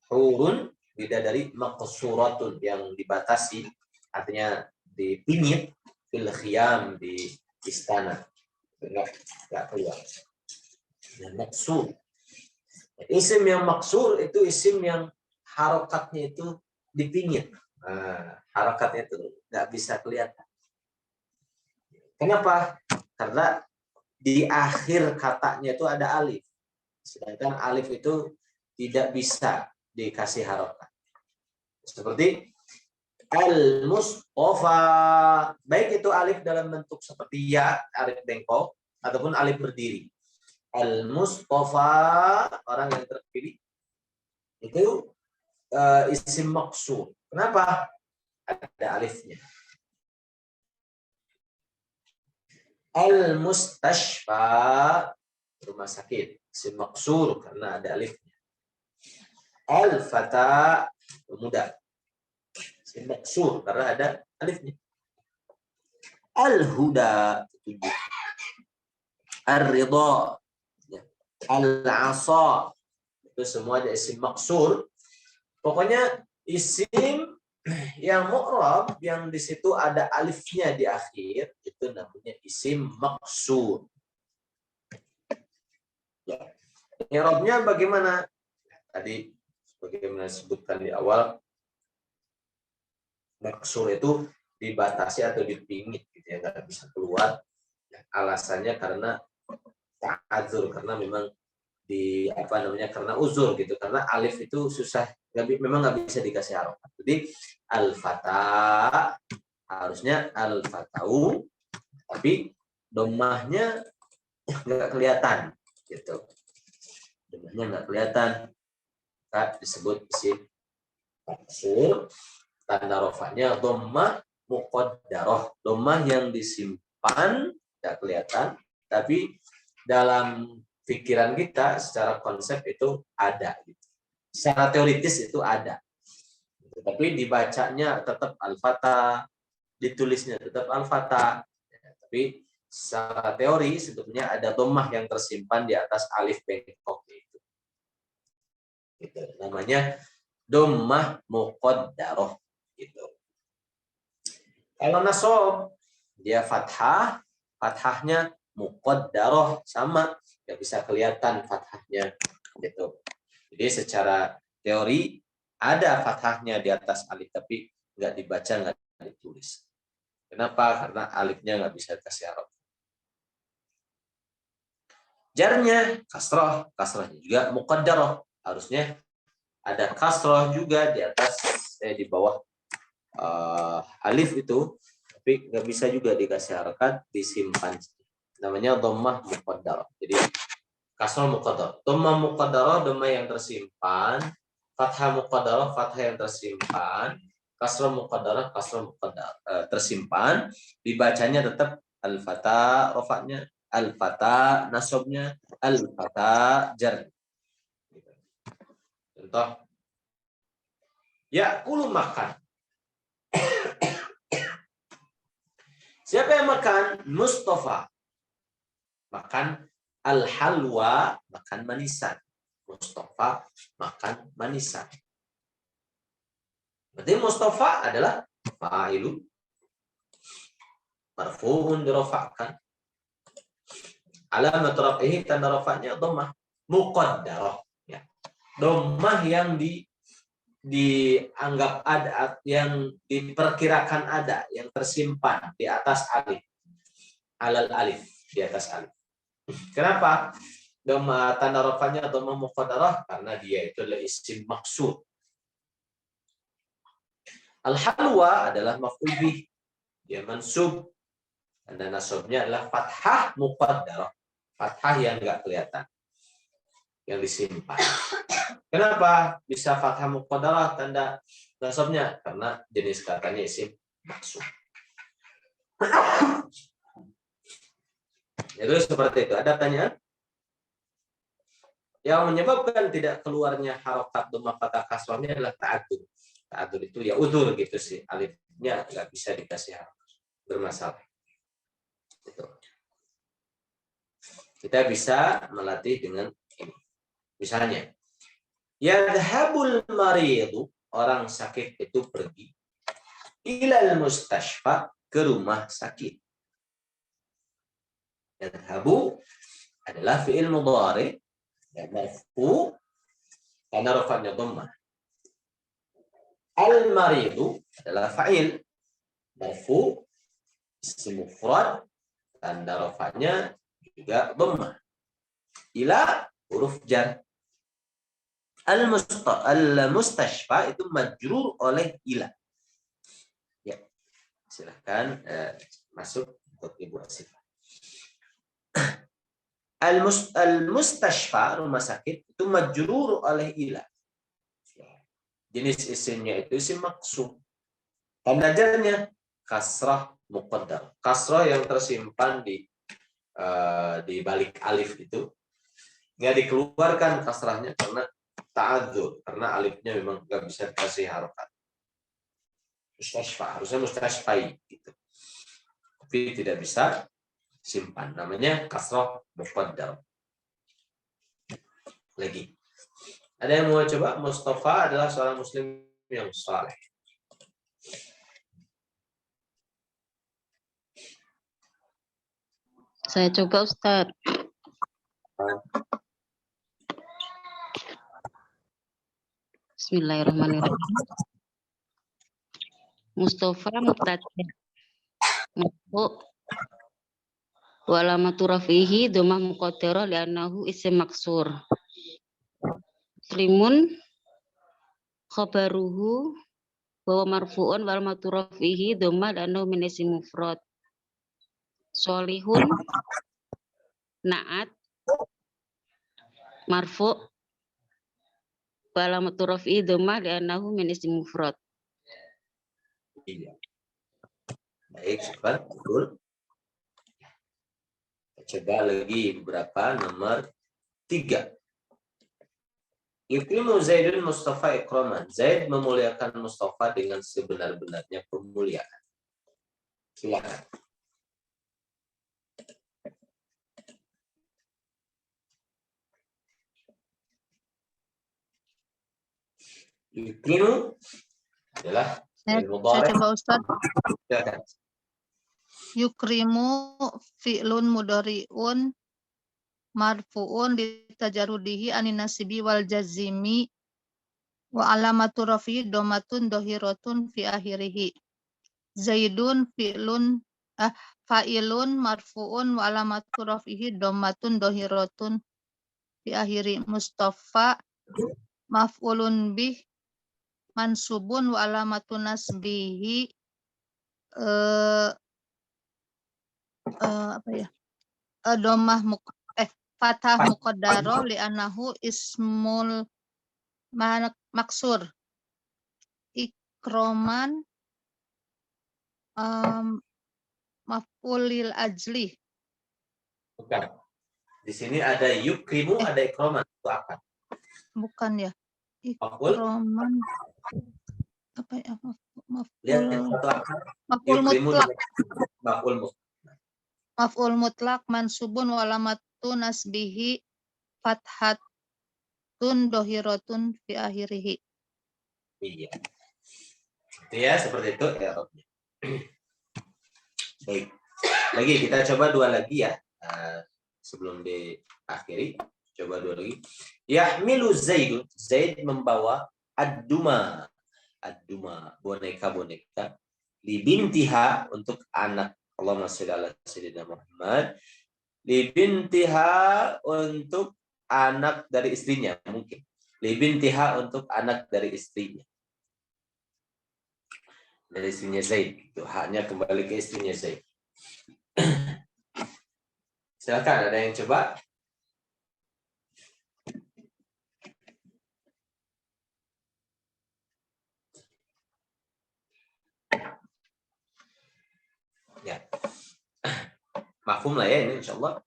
Hurun bidadari maqsuratun yang dibatasi, artinya dipingit, fil khiyam di istana. Enggak keluar. Maksur. Isim yang maksur itu isim yang harokatnya itu dipingit. Harokatnya itu nggak bisa kelihatan. Kenapa? Karena di akhir katanya itu ada alif. Sedangkan alif itu tidak bisa dikasih harokat. Seperti al-Mustafa. Baik itu alif dalam bentuk seperti ya, alif bengkok, ataupun alif berdiri. Al-Mustafa, orang yang terpilih, itu isim maksur. Kenapa? Ada alifnya. Al-Mustashfa, rumah sakit, isim maksur karena ada alifnya. Al-Fata, pemuda, isim maksur karena ada alifnya. Al-Huda, petunjuk. Ar-Ridha, Al-Asa, itu semua ada isim maksur. Pokoknya isim yang mu'rab yang di situ ada alifnya di akhir itu namanya isim maksur. Ya. I'rabnya bagaimana? Tadi bagaimana disebutkan di awal, maksur itu dibatasi atau dipingit gitu ya, nggak bisa keluar. Alasannya karena ta'adzur, karena memang karena uzur gitu, karena alif itu susah, memang nggak bisa dikasih harokat. Jadi al-fata harusnya al-fatau, tapi domahnya nggak kelihatan gitu. Domahnya nggak kelihatan. Maka disebut isim maksur. Tanda rofanya dhammah muqaddarah. Dhammah yang disimpan nggak kelihatan, tapi dalam pikiran kita secara konsep itu ada. Secara teoritis itu ada. Tapi dibacanya tetap al-fatah, ditulisnya tetap al-fatah. Tapi secara teori sebetulnya ada dhammah yang tersimpan di atas alif bengkok itu. Gitu. Namanya dhammah muqaddarah gitu. Kalau nasab dia fathah, fathahnya muqaddarah sama, nggak bisa kelihatan fathahnya gitu. Jadi secara teori ada fathahnya di atas alif tapi nggak dibaca, nggak ditulis. Kenapa? Karena alifnya nggak bisa dikasih arab. Jarnya kasroh, kasrohnya juga muqaddarah. Harusnya ada kasroh juga di atas, di bawah alif itu, tapi nggak bisa juga dikasih harakat, disimpan. Namanya dhammah muqaddarah. Jadi kasroh muqaddarah. Dhammah muqaddarah, dhammah yang tersimpan. Fathah muqaddarah, fathah yang tersimpan. Kasroh muqaddarah, kasroh muqaddarah tersimpan. Dibacanya tetap al-fatah rofaknya, al-fatah nasabnya, al-fatah jar. Contoh, ya'kulu makan. Siapa yang makan? Mustafa. Makan al-halwa, makan manisan. Mustafa makan manisan. Berarti Mustafa adalah fa'ilun marfu'un dirafa'kan. Alamat raf'ihi, tanda rafa'nya dhammah muqaddarah. Ya. Dhammah yang dianggap ada, yang diperkirakan ada, yang tersimpan di atas alif. Alal alif, di atas alif. Kenapa? Dhammah tanda rafa'nya dhammah muqaddarah karena dia itu adalah isim maksud. Al-halwa adalah maf'ul bih. Dia mansub. Tanda nasabnya adalah fathah muqaddarah. Fathah yang enggak kelihatan. Yang disimpan. Kenapa bisa fathah muqaddarah tanda nasabnya? Karena jenis katanya isim maksud. Itu seperti itu. Ada pertanyaan? Yang menyebabkan tidak keluarnya harokat dhammah fathah kasrahnya adalah ta'adzur. Ta'adzur itu ya udzur gitu sih. Alifnya nggak bisa dikasih harokat. Bermasalah. Gitu. Kita bisa melatih dengan ini. Misalnya, yadhabul maridu, orang sakit itu pergi, ilal mustashfa, ke rumah sakit. Yadhabu adalah fi'il mudhari, dan marfu, karena rafa'nya dhammah. Al-maridu adalah fa'il, marfu, isim mufrad, tanda rafa'nya juga dhammah. Ila huruf jar. Al-mustashfa itu majrur oleh ila. Ya, silahkan masuk untuk Ibu Asifah. Al-mustashfa, rumah sakit, itu majrur oleh ila. Jenis isimnya itu isim maksum. Tanda jarnya kasrah muqaddar. Kasrah yang tersimpan di balik alif itu nggak dikeluarkan kasrahnya karena ta'adzur, karena alifnya memang nggak bisa dikasih harokat. Mustashfa, harusnya mustashfai gitu. Tapi tidak bisa simpan. Namanya kasrah muqaddar. Lagi. Ada yang mau coba? Mustafa adalah seorang muslim yang saleh.
Saya coba, Ustaz. Bismillahirrahmanirrahim. Mustafa mubtada. Marfu. Wa alamatu rafihi dhammah muqaddarah li'annahu isim maksur. Muslimun khabaruhu wa marfu'un wa alamatu rafihi dhammah li'annahu min isim mufrad. Sholihun na'at marfu wa alamatu raf'i dhammah li'annahu min ismi mufrad.
Iya. Baik, cepat, betul. Coba lagi beberapa, nomor 3. Ikrimu Zaidun Mustafa ikraman. Zaid memuliakan Mustafa dengan sebenar-benarnya pemuliaan. Silakan. Ikrimu adalah
Saya
mudhari'.
coba Ustaz.
Silakan.
Yukrimu fi'lun mudhari'un marfu'un litajarudihi anin nasibi wal jazimi wa alamatu rafi domatun dohiratun fi akhirihi. Zaidun fa'ilun marfu'un wa alamatu rafihi domatun dohiratun fi akhiri. Mustafa maf'ulun bih mansubun wa alamatu nasbihi domah fathah muqaddaro li'annahu ismul maksur. Ikroman maf'ulil ajli.
Bukan. Di sini ada yukrimu, ada ikraman. Itu apa?
Bukan ya.
Maf'ul?
Ikroman apa ya?
Lihat satu akar.
Maf'ul
Yukrimu
mutlak.
maf'ul mutlak.
Maf'ul mutlak mansubun wa alamatu nasbihi fathatun dohiratun fi akhirihi.
Iya. Itu ya, seperti itu i'rabnya. Baik. Lagi kita coba 2 lagi ya. Sebelum diakhiri, coba 2 lagi. Yahmilu Zaidun. Zaid membawa ad-duma. Ad-duma, boneka-boneka. Libintiha, untuk anak. Allahumma sholli ala sayyidina Muhammad. Libintiha, untuk anak dari istrinya mungkin. Libintiha, untuk anak dari istrinya. Dari istrinya Zaid. Itu haknya kembali ke istrinya Zaid. Silakan, ada yang coba? Ya. Mafhum lah ya ini, insyaallah.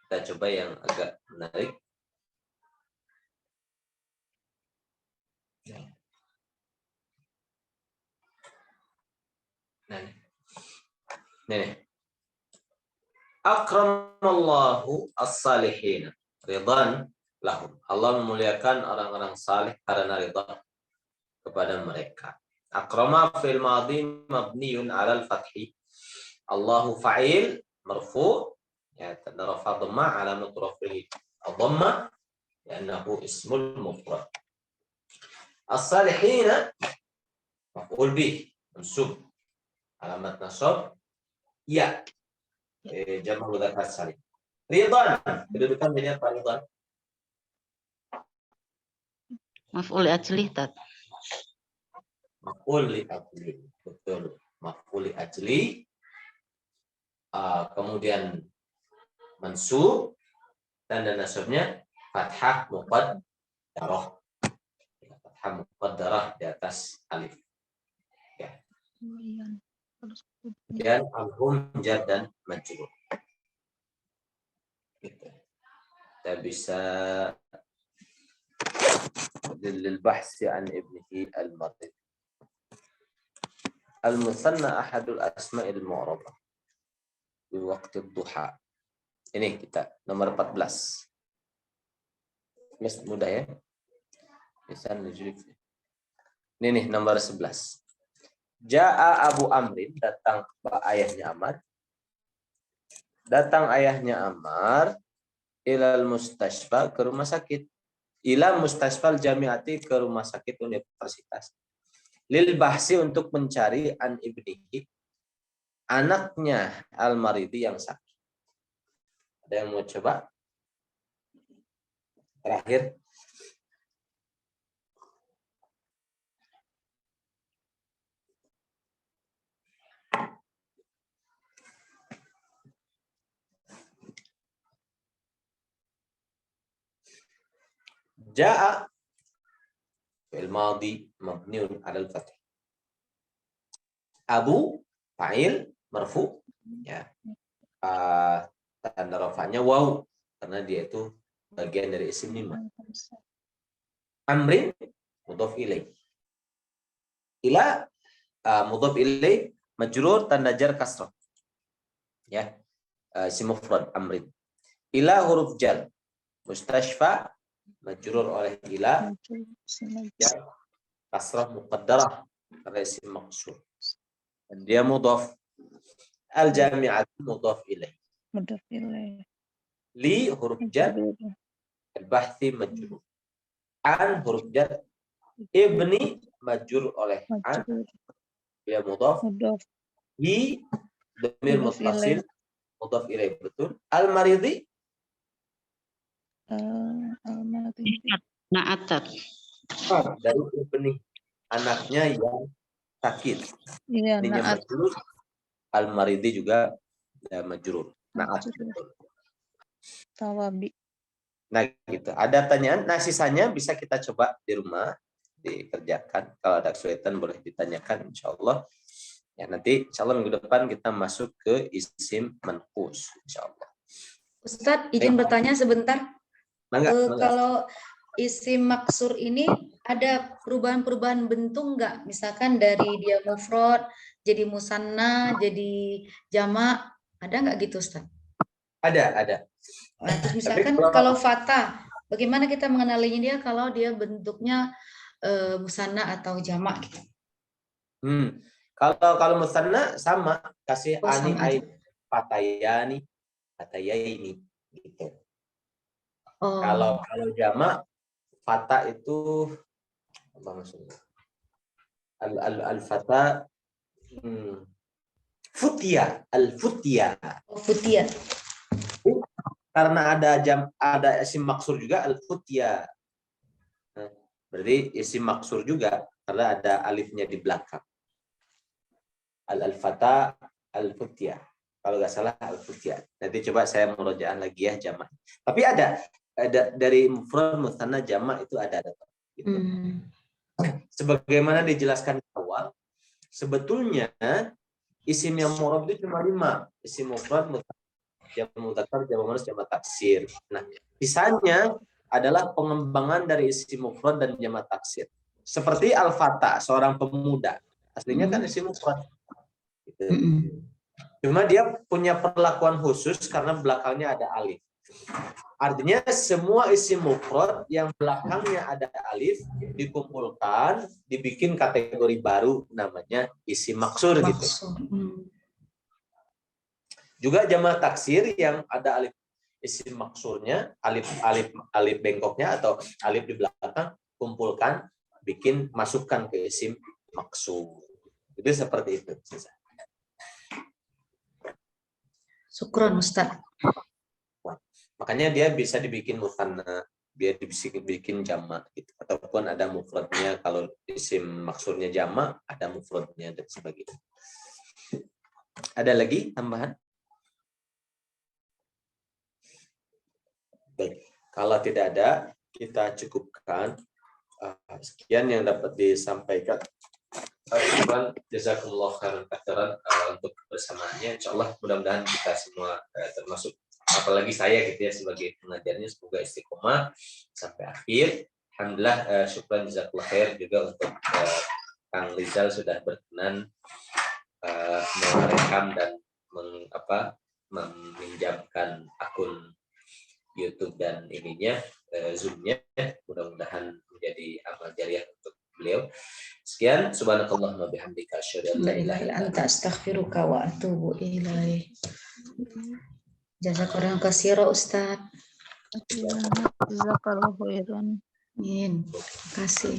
Kita coba yang agak menarik. Nah, nih. Akramallahu as-salihin ridhan lahum. Allah memuliakan orang-orang saleh karena ridha kepada mereka. Akrama fil madhi mabniun 'ala al-fathi. Allahu fa'il marfu' ya tanda rafa dhamma 'alamat rafihi ad-dhamma li'annahu ismul mufrad. As-salihin maf'ul bih mansub alamat nasab ya jamak mudzakkar salim. Ridhan, kedudukan banyak apa ridhan?
Maf'ul ajli tat.
Maf'ul li ajli. Betul. Maf'ul li ajli. Kemudian mansub, tanda nasabnya fathah muqaddarah. Fathah muqaddarah di atas alif. Ya. Dan alhum jar dan majrur. Kita bisa للبحث عن ابنه المرض. المثنى أحد الأسماء المعربة di waktu duha. Ini kita nomor 14. Mas mudah ya. Bisa nujul. Ini nih nomor 11. Ja'a Abu Amrin, datang ayahnya Amar. Datang ayahnya Amar ilal mustashfa, ke rumah sakit. Ila mustashfal jami'ati, ke rumah sakit universitas. Lil bahsi, untuk mencari an ibnihi, anaknya al-maridi yang sakit. Ada yang mau coba? Terakhir. Ja'a fi'il madhi mabniun 'alal fath. Abu fa'il marfu, ya. Tanda rafa'nya waw karena dia itu bagian dari isim mimma. Amrin mudhaf ilaih. Ila mudhaf ilaih majrur tanda jar kasrah. Ya. Isim mufrad amrin. Ila huruf jar. Mustashfa majrur oleh ila, jar kasrah muqaddarah karena isim maqsur. Dan dia mudhaf. Al-jami'at mudhaf ilaih.
Mudhaf ilaih.
Li huruf jar, al-bahthi majrur. An huruf jar, ibni majrur oleh an, dia mudhaf. Hi dhamir muttasil mudhaf ilaih, betul. Al-maridi
Na'atat.
dari ibni, anaknya yang sakit.
Iya,
Ininya
naat.
majrur. Al-maridi juga majrur. Na'at.
Tawabi.
Nah, gitu. Ada tanyaan? Nah, sisanya bisa kita coba di rumah dikerjakan. Kalau ada kesulitan boleh ditanyakan, insya Allah. Ya, nanti insya Allah minggu depan kita masuk ke isim manqus, insya Allah.
Ustadz, izin bertanya sebentar.
Mangga.
Kalau isim maksur ini ada perubahan-perubahan bentuk nggak? Misalkan dari dia mufrad, jadi musanna, jadi jamak, ada nggak gitu, Ustadz?
Ada.
Nah, terus misalkan kalau fatah, bagaimana kita mengenalinya dia kalau dia bentuknya musanna atau jamak gitu?
Kalau musanna sama, kasih ani
Sama
ain
aja.
fatayaini gitu.
Oh.
Kalau jamak fata itu apa maksudnya? Al-fata futia, al-futia.
Oh, futia.
Karena ada isim maksur juga al-futia. Nah, berarti isim maksur juga karena ada alifnya di belakang. Al-fata al-futia. Kalau nggak salah al-futia. Nanti coba saya murojaah lagi ya jamak. Tapi ada dari mufrad musanna jamak itu ada. Gitu. Sebagaimana dijelaskan di awal, sebetulnya isim yang mu'rab itu cuma 5. Isim mufrad, jamak mudzakkar, jamak muannas, jamak taksir. Nah, sisanya adalah pengembangan dari isim mufrad dan jamak taksir. Seperti al-fata, seorang pemuda. Aslinya kan isim mufrad. Gitu. Cuma dia punya perlakuan khusus karena belakangnya ada alif. Artinya semua isim mufrad yang belakangnya ada alif dikumpulkan, dibikin kategori baru namanya isim maksur gitu. Juga jamak taksir yang ada alif isim maksurnya, alif bengkoknya atau alif di belakang, kumpulkan, bikin masukkan ke isim maksur. Itu seperti itu.
Syukron, Ustaz.
Makanya dia bisa dibikin musanna, dia dibikin jamak gitu. Ataupun ada mufradnya, kalau isim maksurnya jamak, ada mufradnya dan sebagainya. Ada lagi tambahan? Baik. Kalau tidak ada, kita cukupkan. Sekian yang dapat disampaikan. Jazakumullah khairan katsiran untuk kebersamaannya. Insyaallah mudah-mudahan kita semua termasuk apalagi saya gitu ya sebagai pengajarnya semoga istiqomah sampai akhir. Alhamdulillah, syukran jazakallahu khair juga untuk Kang Rizal sudah berkenan merekam dan meminjamkan akun YouTube dan ininya Zoom-nya. Mudah-mudahan menjadi amal jariah untuk beliau. Sekian, subhanakallahumma bihamdika asyhadu an la ilaha illa anta
astaghfiruka wa atubu ilaik. Jazakallahu khairan, Ustaz.
Jazakallahu khairan.
Amin. Terima kasih.